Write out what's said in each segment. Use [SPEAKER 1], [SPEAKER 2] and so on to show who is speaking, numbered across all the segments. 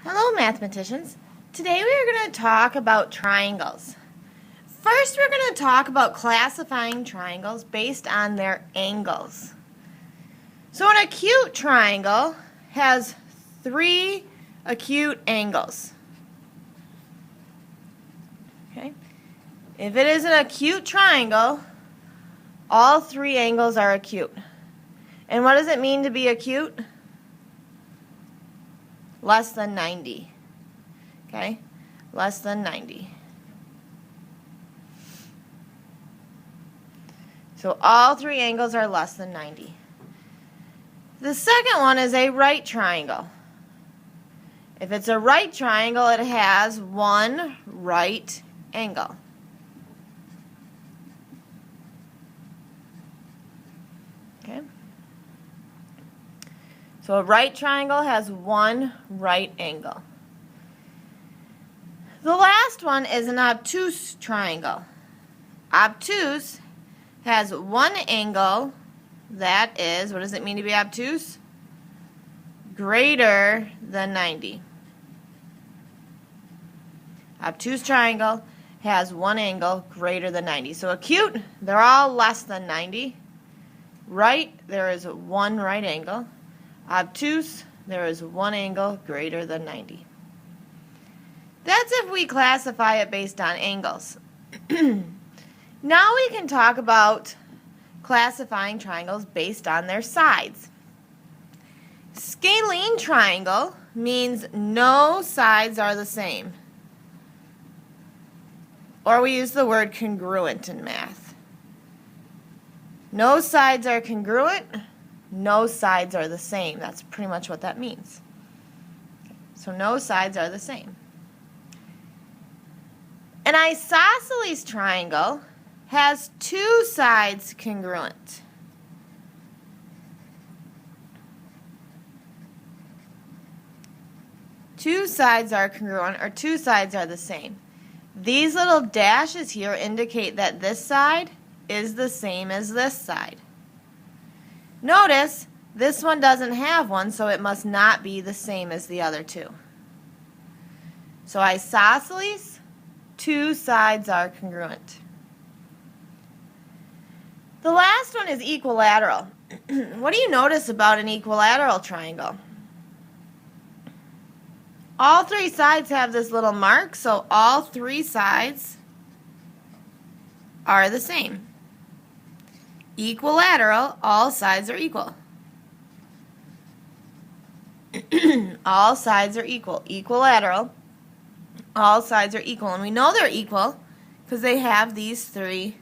[SPEAKER 1] Hello, mathematicians. Today we are going to talk about triangles. First, we're going to talk about classifying triangles based on their angles. So an acute triangle has 3 acute angles. Okay? If it is an acute triangle, all 3 angles are acute. And what does it mean to be acute? Less than 90. Okay? Less than 90. So all 3 angles are less than 90. The second one is a right triangle. If it's a right triangle, it has 1 right angle. Okay? So a right triangle has 1 right angle. The last one is an obtuse triangle. Obtuse has 1 angle that is, what does it mean to be obtuse? Greater than 90. Obtuse triangle has 1 angle greater than 90. So acute, they're all less than 90. Right, there is 1 right angle. Obtuse, there is 1 angle greater than 90. That's if we classify it based on angles. Now we can talk about classifying triangles based on their sides. Scalene triangle means no sides are the same. Or we use the word congruent in math. No sides are congruent. No sides are the same. That's pretty much what that means. So no sides are the same. An isosceles triangle has 2 sides congruent. Two sides are congruent, or 2 sides are the same. These little dashes here indicate that this side is the same as this side. Notice this one doesn't have one, so it must not be the same as the other 2. So isosceles, 2 sides are congruent. The last one is equilateral. What do you notice about an equilateral triangle? All 3 sides have this little mark, so all 3 sides are the same. Equilateral, all sides are equal. All sides are equal. Equilateral, all sides are equal. And we know they're equal because they have these 3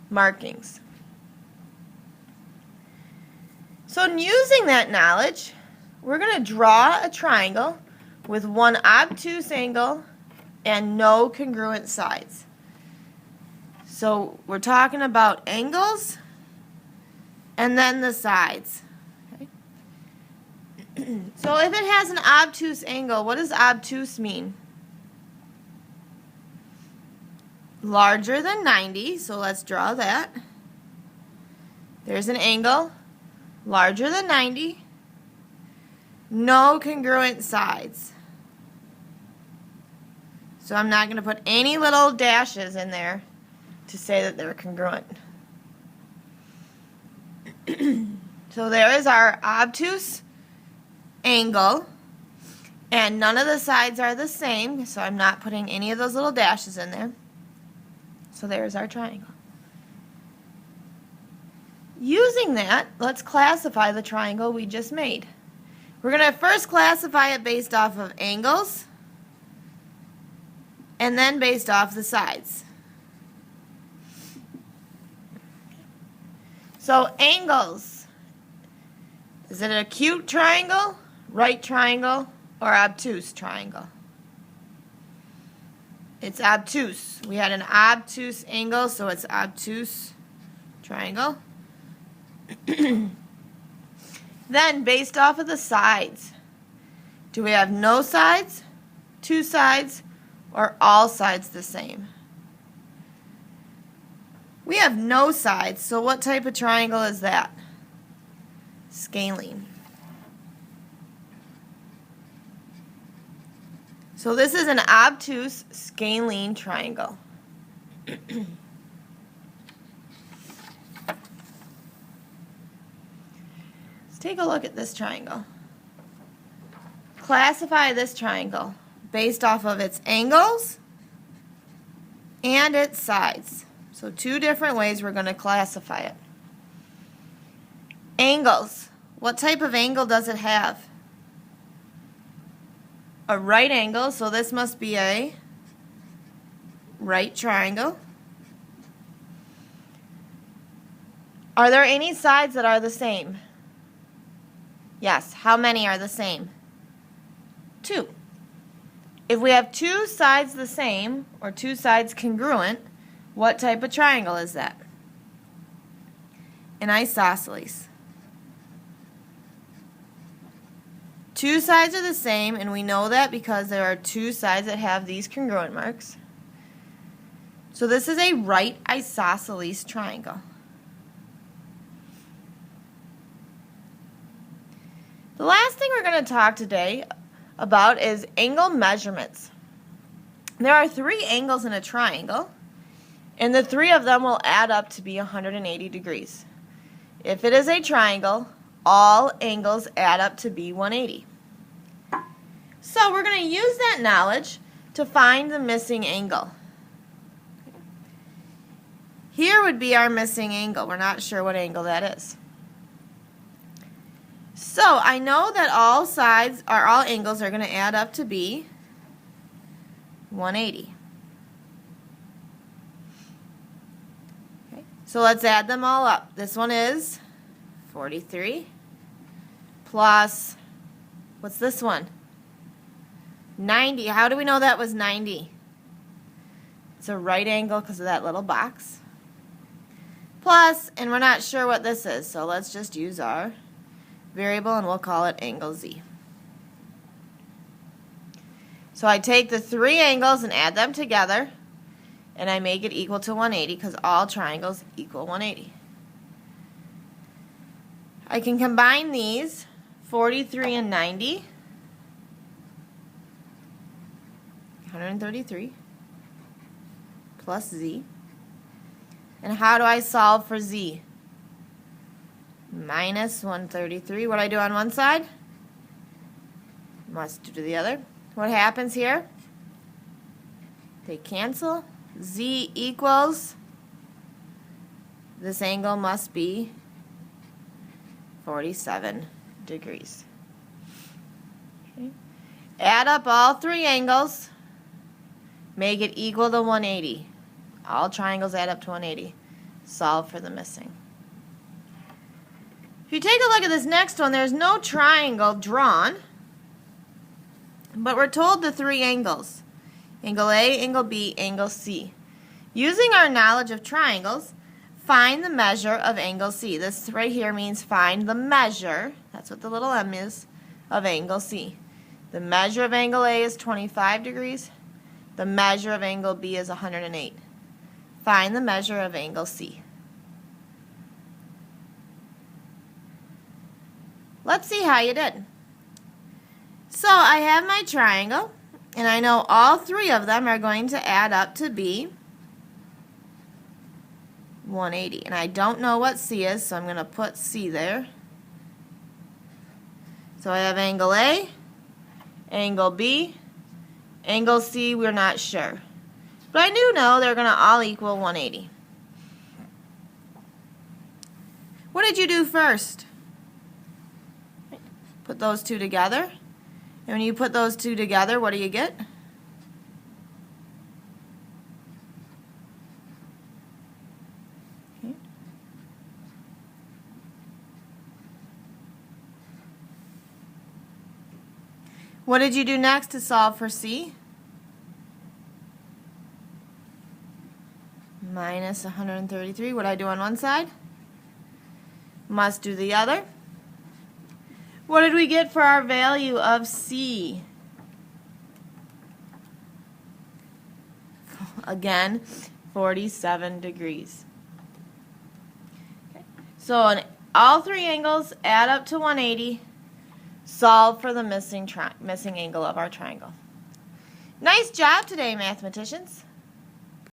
[SPEAKER 1] markings. So in using that knowledge, we're going to draw a triangle with 1 obtuse angle and no congruent sides. So we're talking about angles and then the sides. Okay? So if it has an obtuse angle, what does obtuse mean? Larger than 90, so let's draw that. There's an angle larger than 90, no congruent sides. So I'm not going to put any little dashes in there to say that they're congruent. So there is our obtuse angle, and none of the sides are the same, so I'm not putting any of those little dashes in there. So there's our triangle. Using that, let's classify the triangle we just made. We're going to first classify it based off of angles, and then based off the sides. So angles. Is it an acute triangle, right triangle, or obtuse triangle? It's obtuse. We had an obtuse angle, so it's obtuse triangle. Then, based off of the sides, do we have no sides, 2 sides, or all sides the same? We have no sides, so what type of triangle is that? Scalene. So this is an obtuse scalene triangle. Let's take a look at this triangle. Classify this triangle based off of its angles and its sides. So two different ways we're going to classify it. Angles. What type of angle does it have? A right angle, so this must be a right triangle. Are there any sides that are the same? Yes. How many are the same? 2. If we have two sides the same, or two sides congruent, what type of triangle is that? An isosceles. Two sides are the same, and we know that because there are two sides that have these congruent marks. So this is a right isosceles triangle. The last thing we're going to talk today about is angle measurements. There are 3 angles in a triangle, and the 3 of them will add up to be 180 degrees. If it is a triangle, all angles add up to be 180. So we're going to use that knowledge to find the missing angle. Here would be our missing angle. We're not sure what angle that is. So I know that all angles are going to add up to be 180. Okay, so let's add them all up. This one is 43 plus, what's this one? 90. How do we know that was 90? It's a right angle because of that little box. Plus, and we're not sure what this is, so let's just use our variable and we'll call it angle Z. So I take the 3 angles and add them together, and I make it equal to 180 because all triangles equal 180. I can combine these, 43 and 90, 133 plus Z. And how do I solve for Z? Minus 133. What do I do on one side? Must do to the other. What happens here? They cancel. Z equals, this angle must be 47 degrees. Okay. Add up all 3 angles. Make it equal to 180. All triangles add up to 180. Solve for the missing. If you take a look at this next one, there's no triangle drawn, but we're told the 3 angles. Angle A, angle B, angle C. Using our knowledge of triangles, find the measure of angle C. This right here means find the measure, that's what the little m is, of angle C. The measure of angle A is 25 degrees. The measure of angle B is 108. Find the measure of angle C. Let's see how you did. So I have my triangle, and I know all 3 of them are going to add up to be 180. And I don't know what C is, so I'm going to put C there. So I have angle A, angle B, angle C, we're not sure. But I do know they're going to all equal 180. What did you do first? Put those 2 together. And when you put those 2 together, what do you get? Okay. What did you do next to solve for C? Minus 133. What do I do on one side? Must do the other. What did we get for our value of C? Again, 47 degrees. Okay. So all 3 angles add up to 180. Solve for the missing angle of our triangle. Nice job today, mathematicians.